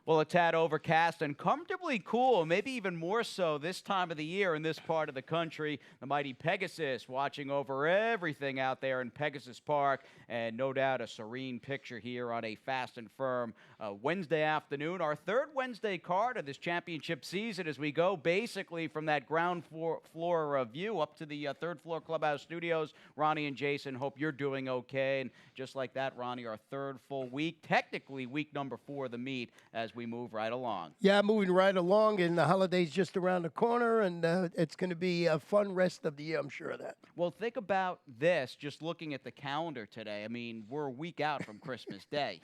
Well, a tad overcast and comfortably cool, maybe even more so this time of the year in this part of the country. The mighty Pegasus watching over everything out there in Pegasus Park, and no doubt a serene picture here on a fast and firm Wednesday afternoon. Our third Wednesday card of this championship season as we go basically from that ground floor view up to the third floor clubhouse studios. Ronnie and Jason, hope you're doing okay. And just like that, Ronnie, our third full week, technically week number 4 of the meet as we move right along. Yeah, moving right along, and the holiday's just around the corner, and it's going to be a fun rest of the year, I'm sure of that. Well, think about this, just looking at the calendar today. I mean, we're a week out from Christmas Day.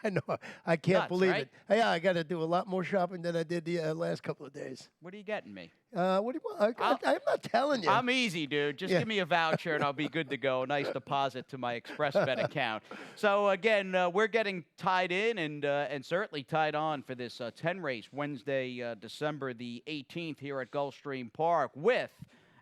I know. I can't believe right? it. Yeah, I got to do a lot more shopping than I did the last couple of days. What are you getting me? What do you want? I'm not telling you. I'm easy, dude. Just give me a voucher and I'll be good to go. A nice deposit to my ExpressBet account. So, again, we're getting tied in and certainly tied on for this 10 race Wednesday, December the 18th here at Gulfstream Park with,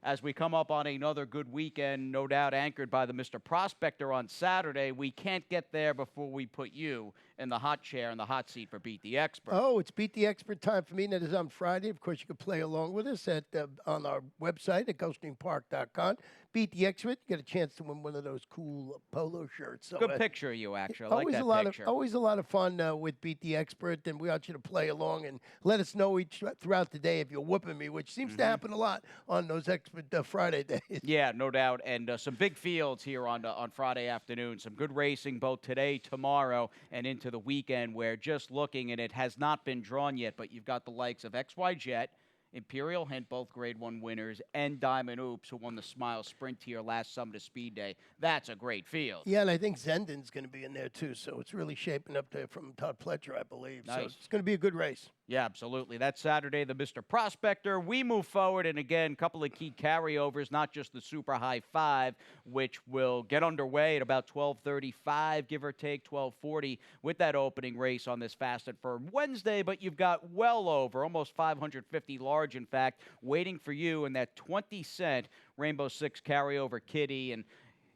as we come up on another good weekend, no doubt anchored by the Mr. Prospector on Saturday. We can't get there before we put you in the hot chair, in the hot seat for Beat the Expert. Oh, it's Beat the Expert time for me. That is on Friday. Of course, you can play along with us on our website at GulfstreamPark.com. Beat the Expert. You get a chance to win one of those cool polo shirts. So, good picture of you, actually. I like always that a picture. Always a lot of fun with Beat the Expert, and we want you to play along and let us know throughout the day if you're whooping me, which seems to happen a lot on those Expert Friday days. Yeah, no doubt. And some big fields here on Friday afternoon. Some good racing both today, tomorrow, and into the weekend where just looking, and it has not been drawn yet, but you've got the likes of XY Jet, Imperial Hint, both Grade 1 winners, and Diamond Oops, who won the Smile Sprint here last summer to Speed Day. That's a great field. Yeah, and I think Zenden's going to be in there, too, so it's really shaping up there from Todd Pletcher, I believe. Nice. So it's going to be a good race. Yeah, absolutely. That's Saturday, the Mr. Prospector. We move forward, and again, a couple of key carryovers, not just the Super High 5, which will get underway at about 12:35, give or take 12:40, with that opening race on this Fast and Firm Wednesday, but you've got well over, almost 550 large, in fact, waiting for you in that 20-cent Rainbow Six carryover kitty. And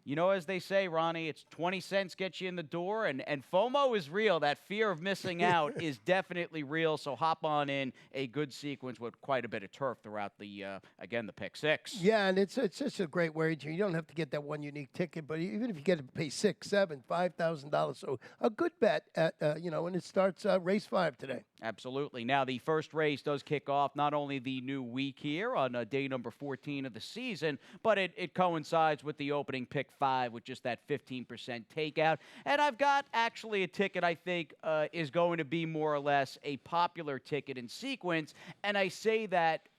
you know, as they say, Ronnie, it's 20 cents gets you in the door, and FOMO is real. That fear of missing out is definitely real, so hop on in a good sequence with quite a bit of turf throughout the, again, the pick six. Yeah, and it's just a great wager. You don't have to get that one unique ticket, but even if you get to pay $6,000, $7,000, $5,000, so a good bet at, and it starts race 5 today. Absolutely. Now, the first race does kick off not only the new week here on day number 14 of the season, but it coincides with the opening pick 5 with just that 15% takeout. And I've got actually a ticket I think is going to be more or less a popular ticket in sequence. And I say that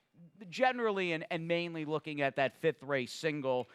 generally and mainly looking at that 5th race single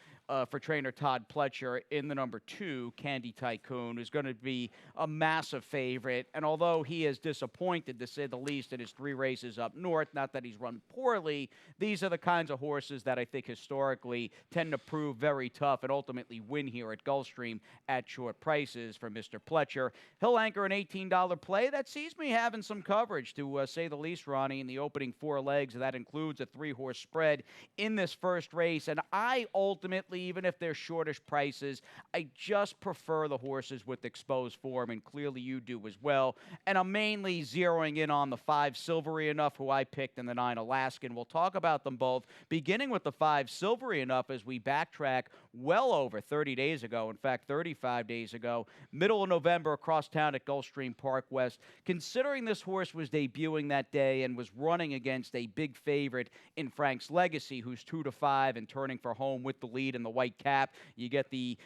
for trainer Todd Pletcher in the number 2, Candy Tycoon, who's going to be a massive favorite. And although he is disappointed, to say the least, in his 3 races up north, not that he's run poorly, these are the kinds of horses that I think historically tend to prove very tough and ultimately win here at Gulfstream at short prices for Mr. Pletcher. He'll anchor an $18 play that sees me having some coverage, to say the least, Ronnie, in the opening 4 legs. That includes a 3-horse spread in this first race. And I ultimately, even if they're shortish prices, I just prefer the horses with exposed form, and clearly you do as well. And I'm mainly zeroing in on the 5 Silvery Enough, who I picked, in the 9 Alaskan. We'll talk about them both, beginning with the 5 Silvery Enough as we backtrack well over 30 days ago, in fact, 35 days ago, middle of November, across town at Gulfstream Park West. Considering this horse was debuting that day and was running against a big favorite in Frank's Legacy, who's 2-5 and turning for home with the lead in the white cap. You get the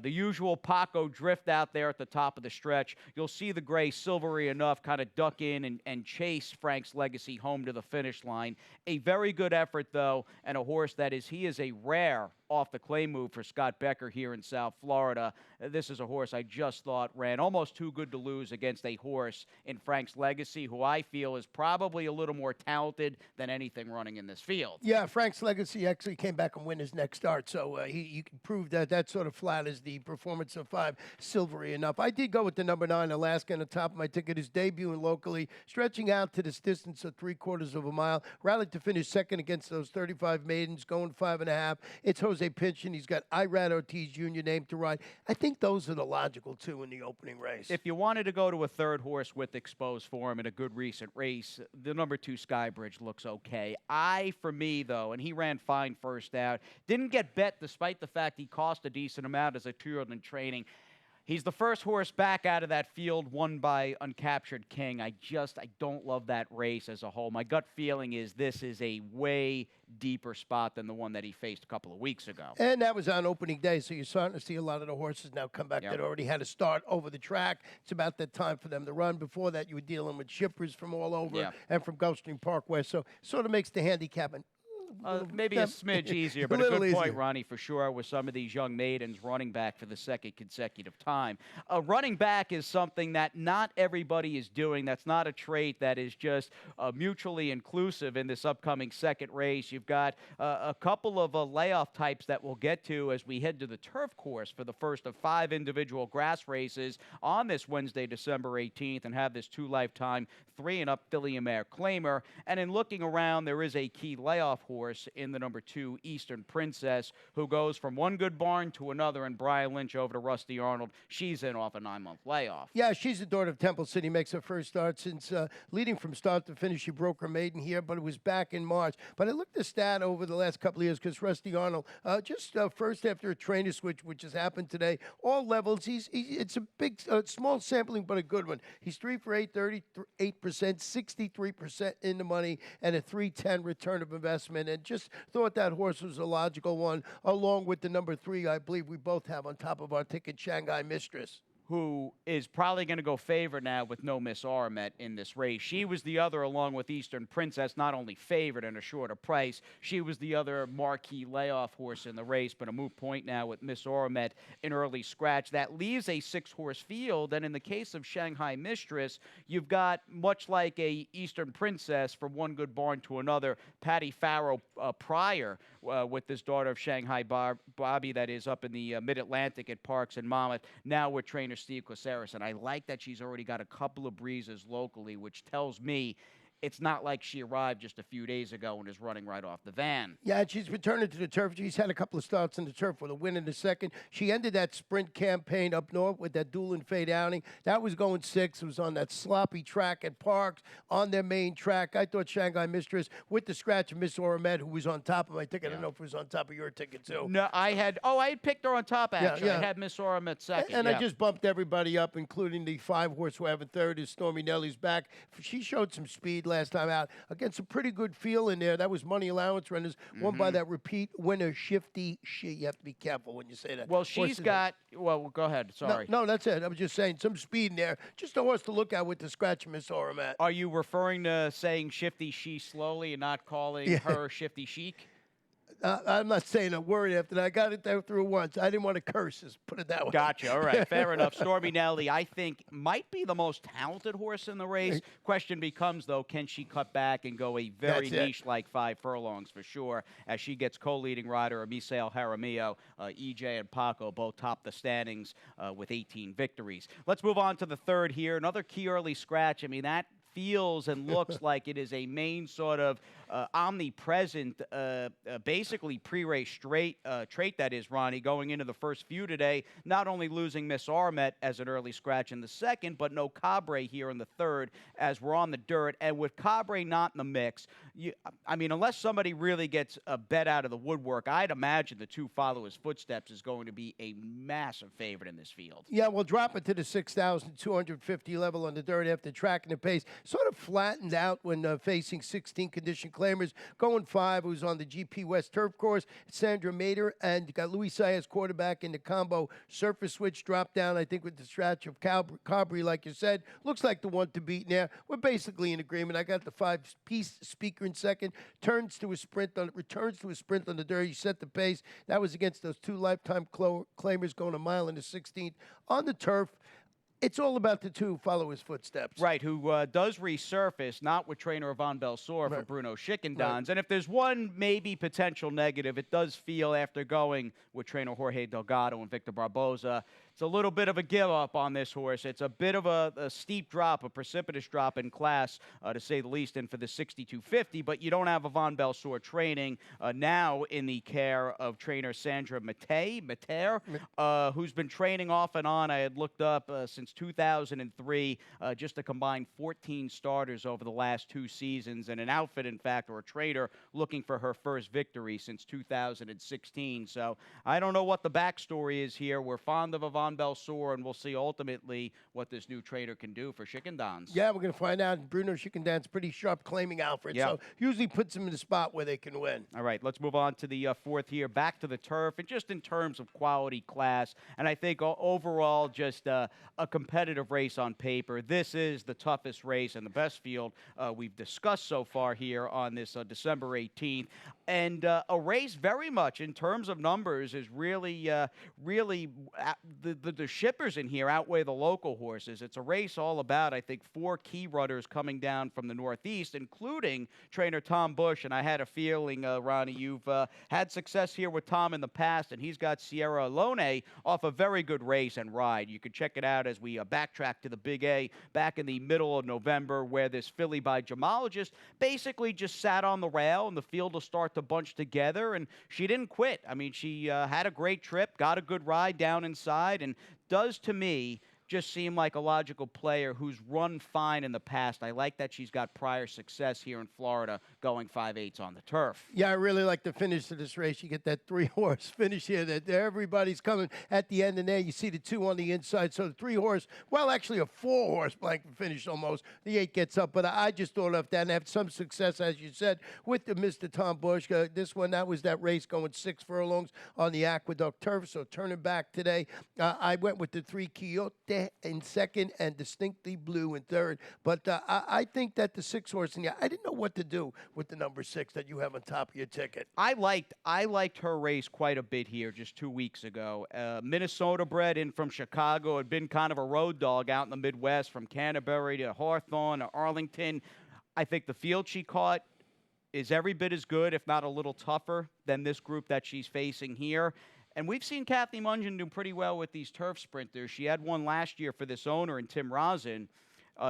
usual Paco drift out there at the top of the stretch. You'll see the gray Silvery Enough kind of duck in and chase Frank's Legacy home to the finish line. A very good effort, though, and a horse that he is a rare off the clay move for Scott Becker here in South Florida. This is a horse I just thought ran almost too good to lose against a horse in Frank's Legacy, who I feel is probably a little more talented than anything running in this field. Yeah, Frank's Legacy actually came back and win his next start, so you can prove that sort of flat is the performance of 5 Silvery Enough. I did go with the number 9 Alaska on the top of my ticket. Is debuting locally, stretching out to this distance of 3/4 of a mile. Rallied to finish second against those 35 maidens, going 5.5. It's Jose Jose Pinchin. He's got Irad Ortiz Jr. named to ride. I think those are the logical two in the opening race. If you wanted to go to a third horse with exposed form in a good recent race, the number 2 Skybridge looks okay. For me, though, and he ran fine first out, didn't get bet despite the fact he cost a decent amount as a 2-year-old in training. He's the first horse back out of that field, won by Uncaptured King. I don't love that race as a whole. My gut feeling is this is a way deeper spot than the one that he faced a couple of weeks ago. And that was on opening day, so you're starting to see a lot of the horses now come back that already had a start over the track. It's about that time for them to run. Before that, you were dealing with shippers from all over and from Gulfstream Parkway, so sort of makes the handicapping maybe a smidge easier, but a good point, Ronnie, for sure, with some of these young maidens running back for the second consecutive time. Running back is something that not everybody is doing. That's not a trait that is just mutually inclusive in this upcoming second race. You've got a couple of layoff types that we'll get to as we head to the turf course for the first of 5 individual grass races on this Wednesday, December 18th, and have this 2 lifetime 3-and-up filly and mare claimer. And in looking around, there is a key layoff horse in the number 2 Eastern Princess, who goes from one good barn to another, and Brian Lynch over to Rusty Arnold. She's in off a 9-month layoff. Yeah, she's the daughter of Temple City. Makes her first start since leading from start to finish. She broke her maiden here, but it was back in March. But I looked at the stat over the last couple of years because Rusty Arnold, just first after a trainer switch, which has happened today, all levels. It's a big, small sampling, but a good one. He's 3 for 8, 38%, 63% in the money, and a 310 return of investment. And just thought that horse was a logical one, along with the number 3 I believe we both have on top of our ticket, Shanghai Mistress, who is probably going to go favorite now with no Miss Aramet in this race. She was the other, along with Eastern Princess, not only favored at a shorter price, she was the other marquee layoff horse in the race, but a moot point now with Miss Aramet in early scratch. That leaves a 6-horse field, and in the case of Shanghai Mistress, you've got, much like a Eastern Princess, from one good barn to another, Patty Farrow prior with this daughter of Shanghai Bobby that is up in the Mid-Atlantic at Parks and Monmouth, now with trainer Steve Caceres. And I like that she's already got a couple of breezes locally, which tells me it's not like she arrived just a few days ago and is running right off the van. Yeah, and she's returning to the turf. She's had a couple of starts in the turf with a win in the second. She ended that sprint campaign up north with that duel and fade outing. That was going 6. It was on that sloppy track at Parks, on their main track. I thought Shanghai Mistress, with the scratch of Miss Oramed, who was on top of my ticket. I don't know if it was on top of your ticket, too. No, I had picked her on top, actually. I had Miss Oramed second. And I just bumped everybody up, including the 5-horse who have a third, is Stormy Nelly's back. She showed some speed last time out against a pretty good feel in there. That was money allowance runners, won by that repeat winner, Shifty She. You have to be careful when you say that. Well, she's got, well, go ahead. Sorry. No, that's it. I was just saying some speed in there. Just a horse to look at with the scratch of Miss Oramat. Are you referring to saying Shifty She slowly and not calling her Shifty Chic? I'm not saying a word after that. I got it there through once. I didn't want to curse. Just put it that way. Gotcha. All right. Fair enough. Stormy Nelly, I think, might be the most talented horse in the race. Question becomes, though, can she cut back and go a very niche-like 5 furlongs for sure, as she gets co-leading rider Misael Jaramillo, EJ and Paco both top the standings with 18 victories. Let's move on to the third here. Another key early scratch. I mean, that feels and looks like it is a main sort of omnipresent, basically pre-race trait that is, Ronnie, going into the first few today, not only losing Miss Armet as an early scratch in the second, but no Cabre here in the third as we're on the dirt. And with Cabre not in the mix, I mean, unless somebody really gets a bet out of the woodwork, I'd imagine the 2 follow his footsteps is going to be a massive favorite in this field. Yeah, we'll drop it to the 6,250 level on the dirt after tracking the pace. Sort of flattened out when facing 16 condition claimers. Going 5, who's on the GP West turf course, Sandra Mater, and you got Luis Saez quarterback in the combo surface switch drop down, I think, with the stretch of Cabre, like you said. Looks like the one to beat there. We're basically in agreement. I got the 5-piece speaker in second. Returns to a sprint on the dirt. You set the pace. That was against those 2 lifetime claimers going a mile in the 16th. On the turf, it's all about the 2 who follow his footsteps. Right, who does resurface, not with trainer Yvonne Belsour for Bruno Schickendons. Right. And if there's one maybe potential negative, it does feel after going with trainer Jorge Delgado and Victor Barboza, It's a little bit of a give up on this horse. It's a bit of a steep drop, a precipitous drop in class, to say the least, and for the 6250. But you don't have a Von Belsour training now in the care of trainer Sandra Mater, who's been training off and on. I had looked up since 2003, just a combined 14 starters over the last 2 seasons, and an outfit, in fact, or a trainer looking for her first victory since 2016. So I don't know what the backstory is here. We're fond of a Von Belsour, and we'll see ultimately what this new trainer can do for Schickendans. Yeah, we're going to find out. Bruno Schickendan's pretty sharp claiming Alfred, so usually puts them in the spot where they can win. All right, let's move on to the fourth here, back to the turf, and just in terms of quality, class, and I think overall just a competitive race on paper. This is the toughest race and the best field we've discussed so far here on this December 18th. And a race very much in terms of numbers is really the shippers in here outweigh the local horses. It's a race all about, I think, 4 key runners coming down from the Northeast, including trainer Tom Bush. And I had a feeling, Ronnie, you've had success here with Tom in the past, and he's got Sierra Alone off a very good race and ride. You can check it out as we backtrack to the Big A back in the middle of November, where this filly by Gemologist basically just sat on the rail, and the field will start to bunch together, and she didn't quit. I mean, she had a great trip, got a good ride down inside, and does, to me, just seem like a logical player who's run fine in the past. I like that she's got prior success here in Florida going 5/8 on the turf. Yeah, I really like the finish of this race. You get that 3-horse finish here that everybody's coming at the end, and there you see the 2 on the inside. So the 3-horse, well, actually a 4-horse blanket finish almost. The 8 gets up, but I just thought of that and have some success, as you said, with the Mr. Tom Bush. This one, that was that race going 6 furlongs on the Aqueduct turf. So turning back today, I went with the 3 Quixote in second and Distinctly Blue in third. But I think that the 6-horse, and I didn't know what to do with the number 6 that you have on top of your ticket. I liked her race quite a bit here just 2 weeks ago. Minnesota bred in from Chicago, had been kind of a road dog out in the Midwest from Canterbury to Hawthorne to Arlington. I think the field she caught is every bit as good, if not a little tougher, than this group that she's facing here. And we've seen Kathy Mungen do pretty well with these turf sprinters. She had one last year for this owner in Tim Rosin,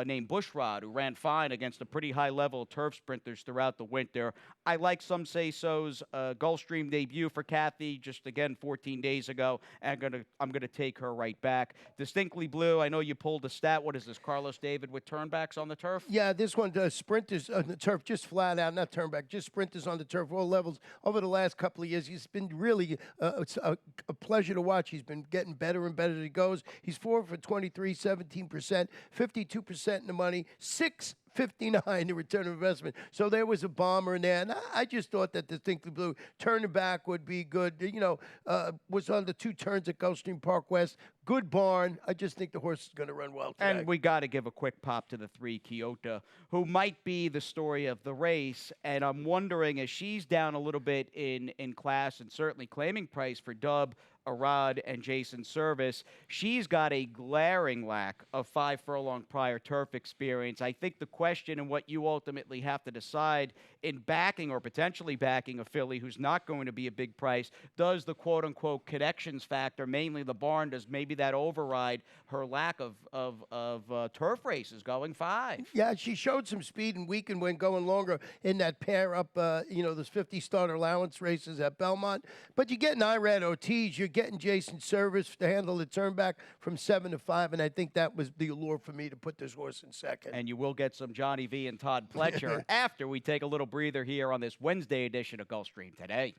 named Bushrod, who ran fine against a pretty high level of turf sprinters throughout the winter. I like Some Say So's Gulfstream debut for Kathy just, again, 14 days ago, and I'm gonna take her right back. Distinctly Blue, I know you pulled a stat. What is this, Carlos David with turnbacks on the turf? Yeah, this one does sprinters on the turf, just flat out, not turnback, just sprinters on the turf, all levels. Over the last couple of years, he's been really it's a pleasure to watch. He's been getting better and better as he goes. He's 4 for 23, 17%, 52% in the money, 6.59 the return on investment. So there was a bomber in there, and I just thought that Distinctly Blue turning back would be good. You know, was on the 2 turns at Gulfstream Park West. Good barn. I just think the horse is going to run well today. And we got to give a quick pop to the 3 Quixote, who might be the story of the race. And I'm wondering, as she's down a little bit in class and certainly claiming price for Dub, Arad, and Jason Service, she's got a glaring lack of 5 furlong prior turf experience. I think the question and what you ultimately have to decide in backing or potentially backing a filly who's not going to be a big price, does the quote-unquote connections factor, mainly the barn, does maybe that override her lack of turf races going 5? Yeah, she showed some speed and weakened when going longer in that pair up, those 50 starter allowance races at Belmont. But you're getting IRAD OTs, you're getting Jason Service to handle the turn back from 7 to 5, and I think that was the allure for me to put this horse in second. And you will get some Johnny V and Todd Pletcher after we take a little breather here on this Wednesday edition of Gulfstream Today.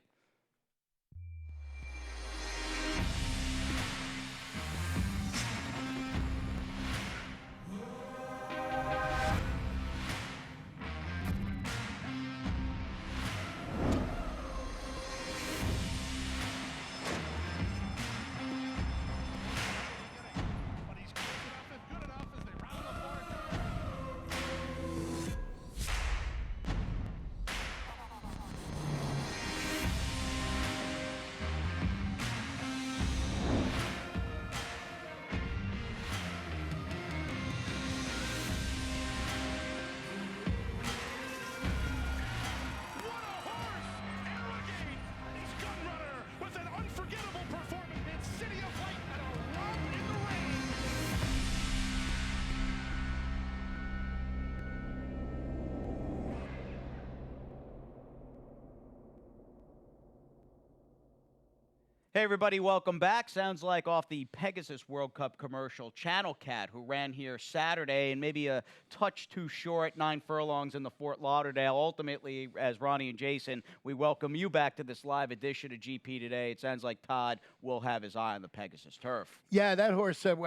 Hey, everybody, welcome back. Sounds like off the Pegasus World Cup commercial, Channel Cat, who ran here Saturday and maybe a touch too short, 9 furlongs in the Fort Lauderdale. Ultimately, as Ronnie and Jason, we welcome you back to this live edition of GP Today. It sounds like Todd will have his eye on the Pegasus turf. Yeah, that horse said,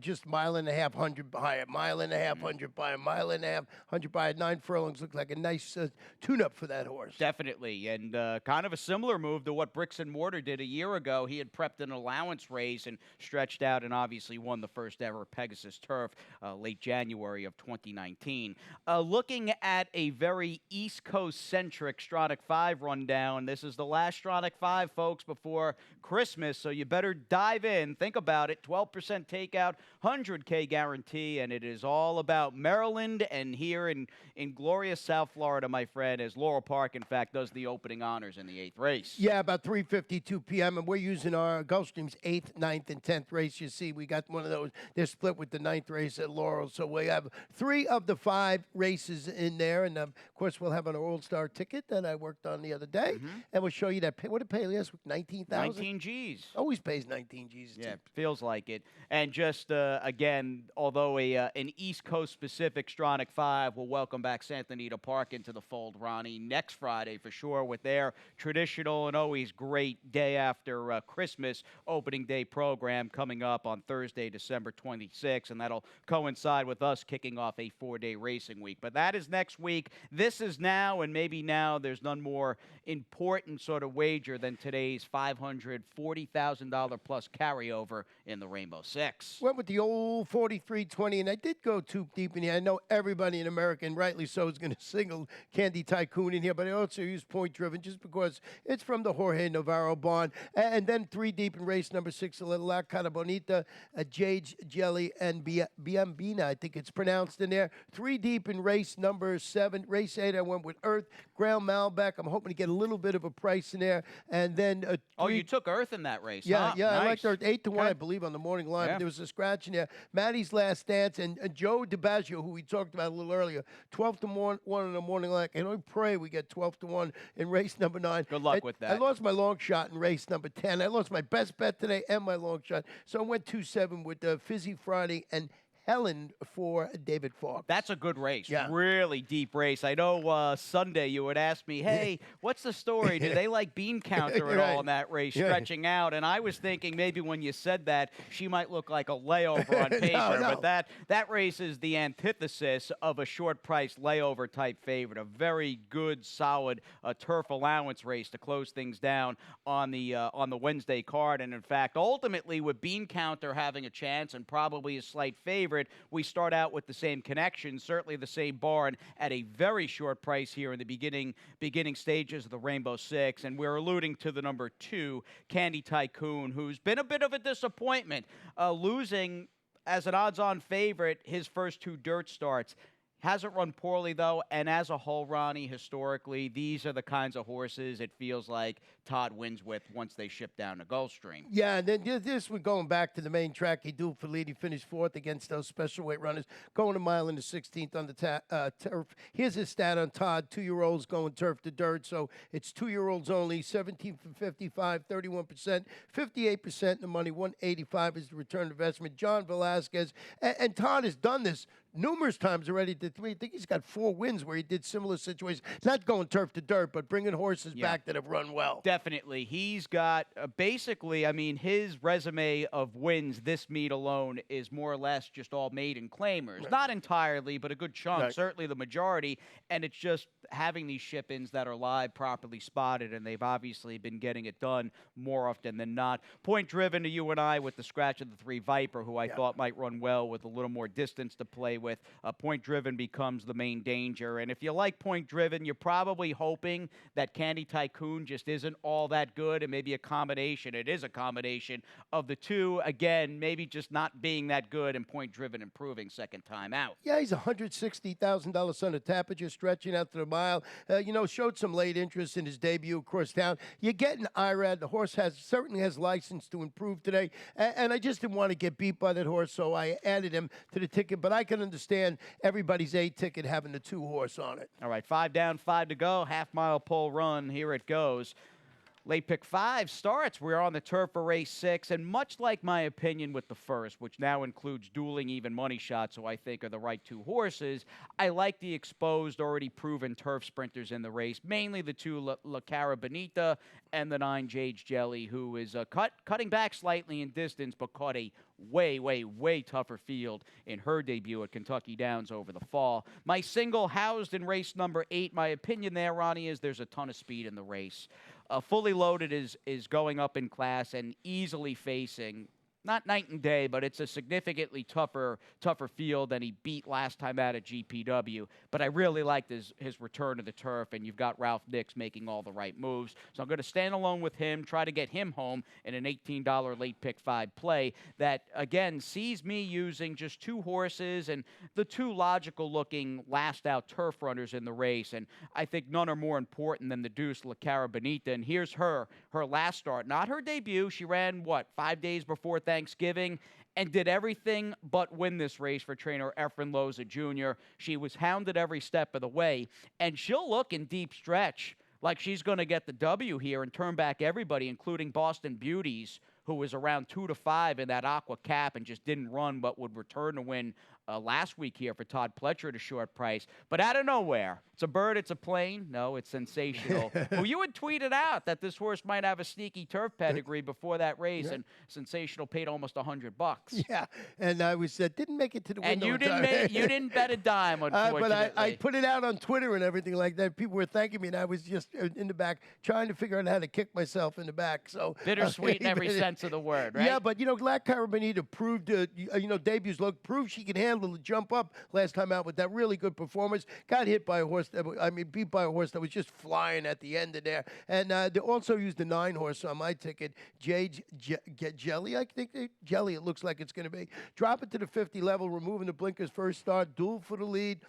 just mile and a half, 100 by a mile and a half, 100 by a mile and a half, 100 by 9 furlongs. Looked like a nice tune-up for that horse. Definitely, and kind of a similar move to what Bricks and Mortar did a year ago. He had prepped an allowance race and stretched out and obviously won the first ever Pegasus turf late January of 2019. Looking at a very East Coast-centric Stronach 5 rundown, this is the last Stronach 5, folks, before Christmas, so you better dive in. Think about it. 12% takeout, 100K guarantee, and it is all about Maryland and here in glorious South Florida, my friend, as Laurel Park, in fact, does the opening honors in the 8th race. Yeah, about 3:52 p.m., and we're using our Gulfstream's 8th, 9th, and 10th race. You see, we got one of those. They're split with the 9th race at Laurel, so we have 3 of the 5 races in there, and of course, we'll have an All-Star ticket that I worked on the other day, and we'll show you that. What did it pay last week? 19,000? 19 G's. Always pays 19 G's. Yeah, feels like it. And just, again, although an East Coast-specific Stronach 5 will welcome back Santa Anita Park into the fold, Ronnie, next Friday for sure with their traditional and always great day after Christmas opening day program coming up on Thursday, December 26th, and that'll coincide with us kicking off a 4-day racing week. But that is next week. This is now, and maybe now there's none more important sort of wager than today's $540,000 plus carryover in the Rainbow Six. Went with the old 43-20, and I did go too deep in here. I know everybody in America, and rightly so, is going to single Candy Tycoon in here, but I also use Point Driven just because it's from the Jorge Navarro barn. And then 3 deep in race number 6, La Cara Bonita, Jade Jelly, and Biambina, I think it's pronounced in there. 3 deep in race number 7. Race 8, I went with Earth, Grail Malbec. I'm hoping to get a little bit of a price in there. And then oh, you took Earth in that race, yeah, huh? Yeah, nice. I liked Earth. 8-1, I believe, on the morning line. Yeah. There was a scratch in there. Maddie's Last Dance and Joe DiBaggio, who we talked about a little earlier, 12-1 on the morning line. And I pray we get 12-1 in race number 9. Good luck with that. I lost my long shot in race number 10. I lost my best bet today and my long shot. So I went 2-7 with Fizzy Friday and Helen for David Falk. That's a good race. Yeah. Really deep race. I know Sunday you would ask me, hey, what's the story? Do they like bean counter at all in that race, stretching out? And I was thinking maybe when you said that, she might look like a layover on paper. No. But that race is the antithesis of a short price layover type favorite. A very good, solid turf allowance race to close things down on the Wednesday card. And in fact, ultimately, with bean counter having a chance and probably a slight favorite, we start out with the same connection, certainly the same barn at a very short price here in the beginning stages of the Rainbow Six. And we're alluding to the number 2, Candy Tycoon, who's been a bit of a disappointment, losing as an odds-on favorite his first 2 dirt starts. Hasn't run poorly, though, and as a whole, Ronnie, historically, these are the kinds of horses it feels like Todd wins with once they ship down to Gulfstream. Yeah, and then this we're going back to the main track. He do for lead. He finished 4th against those special weight runners, going a mile in the 16th on the turf. Here's his stat on Todd, 2-year-olds going turf to dirt, so it's 2-year-olds only, 17 for 55, 31%, 58% in the money, 185 is the return investment. John Velasquez, and Todd has done this numerous times already. I think he's got 4 wins where he did similar situations. Not going turf to dirt, but bringing horses back that have run well. Definitely. He's got basically, I mean, his resume of wins this meet alone is more or less just all maiden claimers. Right. Not entirely, but a good chunk, Right. certainly the majority. And it's just having these ship-ins that are live, properly spotted, and they've obviously been getting it done more often than not. Point driven to you and I with the scratch of the 3 Viper, who I thought might run well with a little more distance to play with. Point driven becomes the main danger. And if you like point driven, you're probably hoping that Candy Tycoon just isn't all that good, and maybe a combination. It is a combination of the 2. Again, maybe just not being that good and point driven improving second time out. Yeah, he's a $160,000 son of Tappager, stretching out to the mile. Showed some late interest in his debut across town. You're getting Irad. The horse certainly has license to improve today. And I just didn't want to get beat by that horse, so I added him to the ticket. But I can understand everybody's A ticket having the 2 horse on it. All right, 5 down, 5 to go. Half-mile pole run. Here it goes. Late pick 5 starts. We're on the turf for race 6, and much like my opinion with the first, which now includes dueling even money shots, who I think are the right 2 horses, I like the exposed, already proven turf sprinters in the race, mainly the 2 La Cara Bonita and the 9 Jade's Jelly, who is cutting back slightly in distance, but caught a way, way, way tougher field in her debut at Kentucky Downs over the fall. My single housed in race number 8, my opinion there, Ronnie, is there's a ton of speed in the race. Fully Loaded is going up in class and easily facing, not night and day, but it's a significantly tougher field than he beat last time out at GPW. But I really liked his return to the turf, and you've got Ralph Nix making all the right moves. So I'm going to stand alone with him, try to get him home in an $18 late pick 5 play that, again, sees me using just 2 horses and the 2 logical-looking last-out turf runners in the race. And I think none are more important than the deuce, La Cara Bonita. And here's her last start. Not her debut. She ran, 5 days before Thanksgiving, and did everything but win this race for trainer Efren Loza Jr. She was hounded every step of the way, and she'll look in deep stretch like she's going to get the W here and turn back everybody, including Boston Beauties, who was around 2 to 5 in that Aqua Cap and just didn't run, but would return to win last week here for Todd Pletcher at a short price. But out of nowhere, it's a bird, it's a plane. No, it's Sensational. Well, you had tweeted out that this horse might have a sneaky turf pedigree before that race, and Sensational paid almost $100. Yeah, and I was didn't make it to the window. And you didn't bet a dime, unfortunately. But I put it out on Twitter and everything like that. People were thanking me, and I was just in the back trying to figure out how to kick myself in the back. So bittersweet in every sense of the word, right? Yeah, but La Cara Bonita proved, debuts look proved she could handle the jump up last time out with that really good performance. Got hit by a horse beat by a horse that was just flying at the end of there. And they also used the 9 horse on my ticket, Jade's Jelly. I think Jelly. It looks like it's going to be. Drop it to the 50 level, removing the blinkers first start, duel for the lead.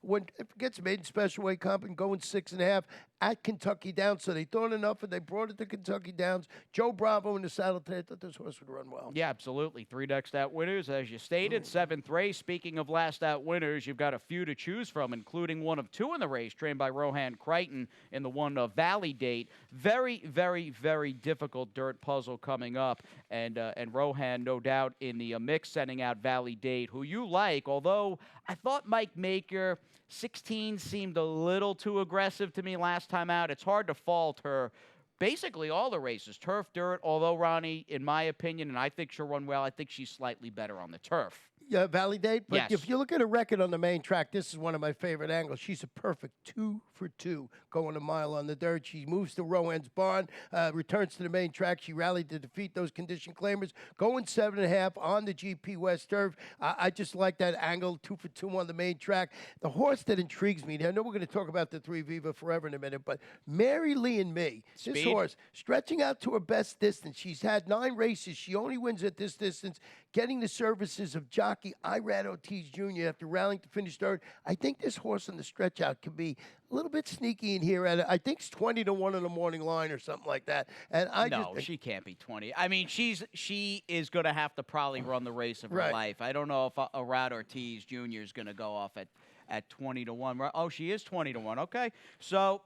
When it gets made in special weight comp and going 6.5 at Kentucky Downs. So they thought enough and they brought it to Kentucky Downs. Joe Bravo in the saddle today. I thought this horse would run well. Yeah, absolutely. 3 next out winners, as you stated. 7th race. Speaking of last out winners, you've got a few to choose from, including one of 2 in the race, trained by Rohan Crichton in the one Valley Date. Very, very, very difficult dirt puzzle coming up. And Rohan, no doubt, in the mix, sending out Valley Date, who you like, although I thought Mike Maker 16 seemed a little too aggressive to me last time out. It's hard to fault her. Basically all the races, turf, dirt, although, Ronnie, in my opinion, and I think she'll run well, I think she's slightly better on the turf. Yeah, Valley Date. But yes. If you look at her record on the main track, this is one of my favorite angles. She's a perfect 2 for 2 going a mile on the dirt. She moves to Rowan's barn, returns to the main track. She rallied to defeat those condition claimers, going 7.5 on the GP West turf. I just like that angle, 2 for 2 on the main track. The horse that intrigues me, I know we're going to talk about the 3 Viva Forever in a minute, but Mary Lee and Me, this horse, stretching out to her best distance. She's had 9 races. She only wins at this distance, getting the services of jockey Irad Ortiz Jr. after rallying to finish 3rd. I think this horse on the stretch out could be a little bit sneaky in here. I think it's 20 to 1 on the morning line or something like that. And she can't be 20. I mean, she is going to have to probably run the race of her life. I don't know if Irad Ortiz Jr. is going to go off at 20 to 1. Oh, she is 20 to 1. Okay, so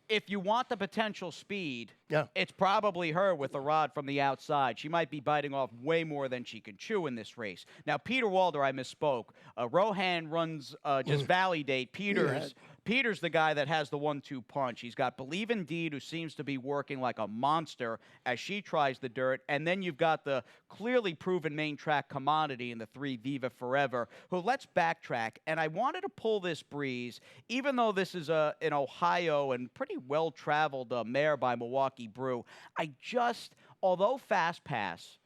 if you want the potential speed, it's probably her with the rod from the outside. She might be biting off way more than she can chew in this race. Now, Peter Walder, I misspoke. Rohan runs just Valley Date. Peter's the guy that has the 1-2 punch. He's got Believe Indeed, who seems to be working like a monster as she tries the dirt. And then you've got the clearly proven main track commodity in the 3 Viva Forever, who, let's backtrack. And I wanted to pull this breeze, even though this is an Ohio and pretty well-traveled mare by Milwaukee Brew. Although Fast Pass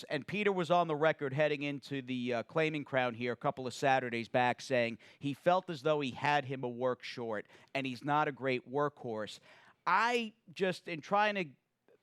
and Peter was on the record heading into the claiming crown here a couple of Saturdays back saying he felt as though he had him a work short and he's not a great workhorse. In trying to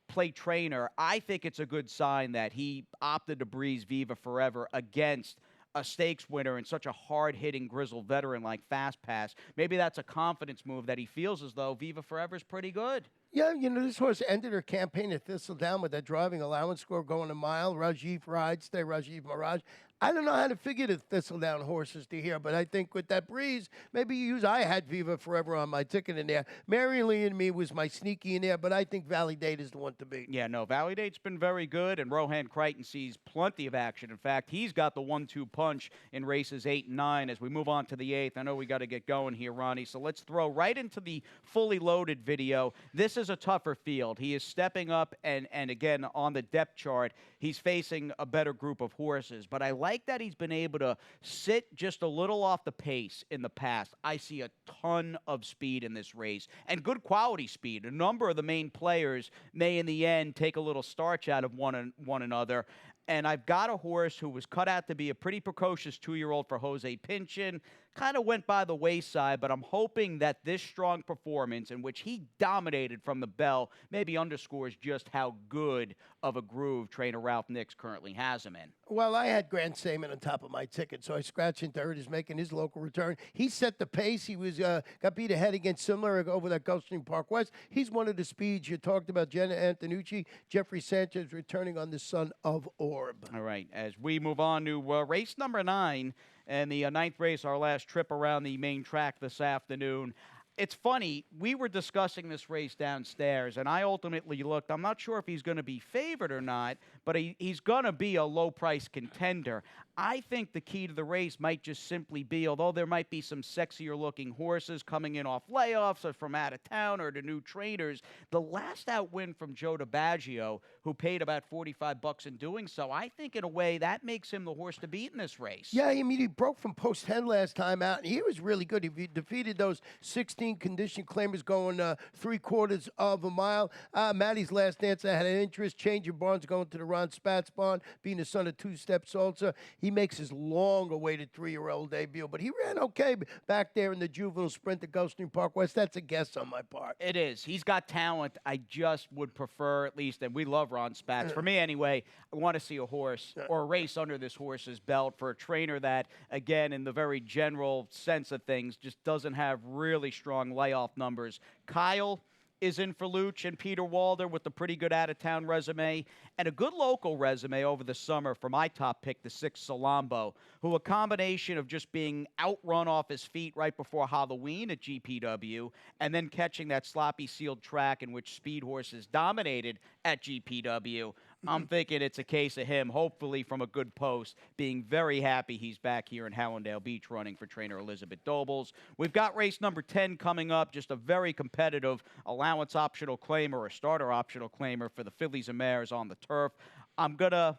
play trainer, I think it's a good sign that he opted to breeze Viva Forever against a stakes winner and such a hard-hitting grizzled veteran like Fast Pass. Maybe that's a confidence move that he feels as though Viva Forever is pretty good. Yeah, this horse ended her campaign at Thistledown with that driving allowance score going a mile. Rajiv Mirage. I don't know how to figure the thistledown horses to here, but I think with that breeze, maybe you use I had Viva Forever on my ticket in there. Mary Lee and Me was my sneaky in there, but I think Valley Date is the one to beat. Yeah, no, Valley Date's been very good, and Rohan Crichton sees plenty of action. In fact, he's got the 1-2 punch in races 8 and 9. As we move on to the 8th, I know we got to get going here, Ronnie, so let's throw right into the fully loaded video. This is a tougher field. He is stepping up, and again, on the depth chart, he's facing a better group of horses, but I like that he's been able to sit just a little off the pace in the past. I see a ton of speed in this race, and good quality speed. A number of the main players may, in the end, take a little starch out of one another. And I've got a horse who was cut out to be a pretty precocious 2-year-old for Jose Pinchin. Kind of went by the wayside, but I'm hoping that this strong performance, in which he dominated from the bell, maybe underscores just how good of a groove trainer Ralph Nix currently has him in. Well, I had Grant Saman on top of my ticket, so I scratched into Hurt is making his local return. He set the pace. He was got beat ahead against Similar over that Gulfstream Park West. He's one of the speeds you talked about. Jenna Antonucci, Jeffrey Sanchez returning on the Son of Orb. All right, as we move on to race number 9, and the 9th race, our last trip around the main track this afternoon. It's funny, we were discussing this race downstairs, and I ultimately looked. I'm not sure if he's going to be favored or not, but he's going to be a low-price contender. I think the key to the race might just simply be, although there might be some sexier-looking horses coming in off layoffs or from out of town or to new trainers, the last out win from Joe DiBaggio, who paid about $45 in doing so, I think in a way that makes him the horse to beat in this race. Yeah, I mean, he broke from post 10 last time out, and he was really good. He defeated those 16 condition claimers going 3/4 of a mile. Matty's Last Dance, I had an interest. Change of Barnes going to the Ron Spatz barn, being the son of Two-Step Salsa. He makes his long-awaited 3-year-old debut, but he ran okay back there in the juvenile sprint at Gulfstream Park West. That's a guess on my part. It is. He's got talent. I just would prefer, at least, and we love Ron Spatz. For me, anyway, I want to see a horse or a race under this horse's belt for a trainer that, again, in the very general sense of things, just doesn't have really strong layoff numbers. Kyle is in for Luch, and Peter Walder with a pretty good out-of-town resume and a good local resume over the summer for my top pick, the 6 Salambo, who a combination of just being outrun off his feet right before Halloween at GPW and then catching that sloppy sealed track in which speed horses dominated at GPW. I'm thinking it's a case of him, hopefully from a good post, being very happy he's back here in Hallandale Beach running for trainer Elizabeth Dobles. We've got race number 10 coming up, just a very competitive allowance optional claimer or starter optional claimer for the fillies and mares on the turf. I'm going to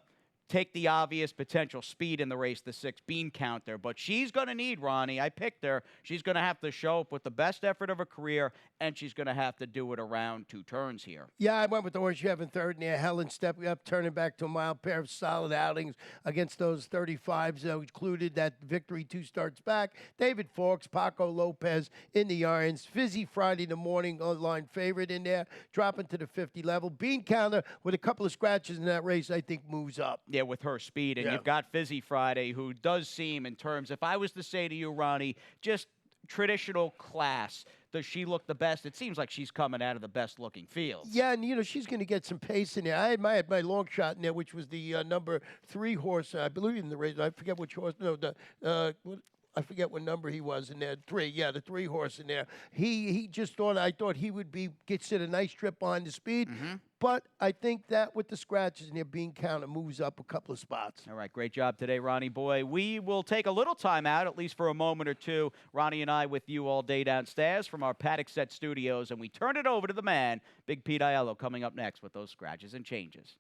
take the obvious potential speed in the race, the 6 Bean Counter, but she's going to need, Ronnie, I picked her, she's going to have to show up with the best effort of her career, and she's going to have to do it around 2 turns here. Yeah, I went with the horse you have in third in there. Helen stepping up, turning back to a mile, pair of solid outings against those 35s, included that victory 2 starts back. David Fawkes, Paco Lopez in the irons. Fizzy Friday the morning line favorite in there, dropping to the 50 level. Bean Counter with a couple of scratches in that race, I think moves up. Yeah, with her speed. And you've got Fizzy Friday, who does seem, in terms, if I was to say to you, Ronnie, just traditional class, does she look the best? It seems like she's coming out of the best-looking fields. Yeah, and, she's going to get some pace in there. I had my long shot in there, which was the number 3 horse, I believe, in the race. I forget which horse. No, I forget what number he was in there. 3, yeah, the 3 horse in there. He just thought, I thought he would get a nice trip on the speed. But I think that with the scratches in there, Bean Counter moves up a couple of spots. All right, great job today, Ronnie boy. We will take a little time out, at least for a moment or two. Ronnie and I with you all day downstairs from our Paddock Set studios, and we turn it over to the man, Big Pete Aiello, coming up next with those scratches and changes.